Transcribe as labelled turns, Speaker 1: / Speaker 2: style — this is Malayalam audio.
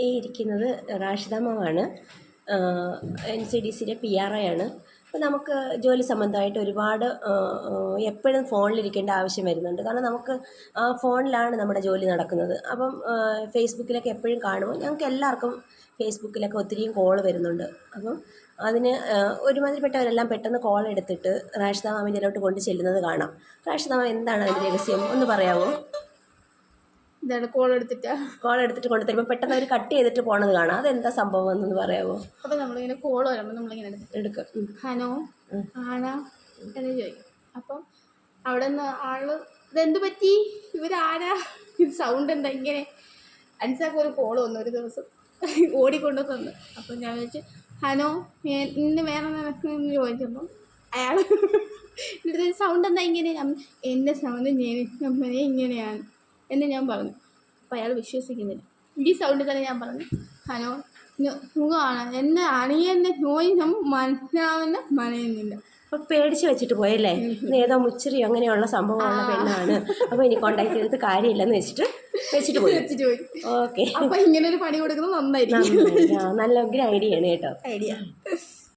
Speaker 1: ഈ ഇരിക്കുന്നത് റാഷിദ മാമാണ്. NCDCയുടെ PRO ആണ്. അപ്പോൾ നമുക്ക് ജോലി സംബന്ധമായിട്ട് ഒരുപാട് എപ്പോഴും ഫോണിലിരിക്കേണ്ട ആവശ്യം വരുന്നുണ്ട്. കാരണം നമുക്ക് ഫോണിലാണ് നമ്മുടെ ജോലി നടക്കുന്നത്. അപ്പം ഫേസ്ബുക്കിലൊക്കെ എപ്പോഴും കാണുമ്പോൾ ഞങ്ങൾക്ക് എല്ലാവർക്കും ഫേസ്ബുക്കിലൊക്കെ ഒത്തിരിയും കോൾ വരുന്നുണ്ട്. അപ്പം അതിന് ഒരുമാതിരിപ്പെട്ടവരെല്ലാം പെട്ടെന്ന് കോൾ എടുത്തിട്ട് റാഷിദ മാമിൻ്റെലോട്ട് കൊണ്ട് ചെല്ലുന്നത് കാണാം. റാഷിദ മാം എന്താണ് അതിൻ്റെ രഹസ്യം ഒന്ന് പറയാമോ?
Speaker 2: ഇതാണ് കോൾ എടുത്തിട്ട്
Speaker 1: കൊണ്ട് തരുമ്പോൾ പെട്ടെന്ന് അവർ കട്ട് ചെയ്തിട്ട് പോണത് കാണാം. അതെന്താ സംഭവം എന്നൊന്ന് പറയാമോ?
Speaker 2: അപ്പോൾ നമ്മളിങ്ങനെ കോൾ വരുമ്പോൾ നമ്മളിങ്ങനെ
Speaker 1: എടുക്കും.
Speaker 2: ഹലോ ആണാ എന്ന് ചോദിക്കും. അപ്പം അവിടെ നിന്ന് ആള് ഇതെന്ത് പറ്റി, ഇവരാരാ, ഇത് സൗണ്ട് എന്താ ഇങ്ങനെ. അൻസാക്ക് ഒരു കോൾ വന്നു ഒരു ദിവസം, ഓടിക്കൊണ്ടു തന്നു. അപ്പം ഞാൻ ചോദിച്ചു ഹലോ ഇന്ന് വേറെ നടക്കുന്നു ചോദിച്ചപ്പം അയാൾ എന്നിട്ട് സൗണ്ട് എന്താ ഇങ്ങനെ, എൻ്റെ സൗണ്ട് നമ്മളെ ഇങ്ങനെയാണ് എന്ന് ഞാൻ പറഞ്ഞു. അപ്പോൾ അയാൾ വിശ്വസിക്കുന്നില്ല. ഈ സൗണ്ടിൽ തന്നെ ഞാൻ പറഞ്ഞു ഹലോ സുഖമാണ്, എന്നെ അണിയെന്നെ നോയി നമ്മൾ മനസ്സിലാവുന്ന മനയുന്നില്ല.
Speaker 1: അപ്പോൾ പേടിച്ച് വെച്ചിട്ട് പോയല്ലേ, ഏതോ മുച്ചിരി അങ്ങനെയുള്ള സംഭവമുള്ള പെണ്ണാണ്, അപ്പോൾ ഇനി കോണ്ടാക്ട് ചെയ്തിട്ട് കാര്യമില്ലെന്ന് വെച്ചിട്ട് പോയി.
Speaker 2: ഓക്കെ, അപ്പോൾ ഇങ്ങനെ ഒരു പണി കൊടുക്കുന്നത് നന്നായിരിക്കും.
Speaker 1: നല്ല ഉഗ്ര ഐഡിയ ആണ് കേട്ടോ.
Speaker 2: ഐഡിയ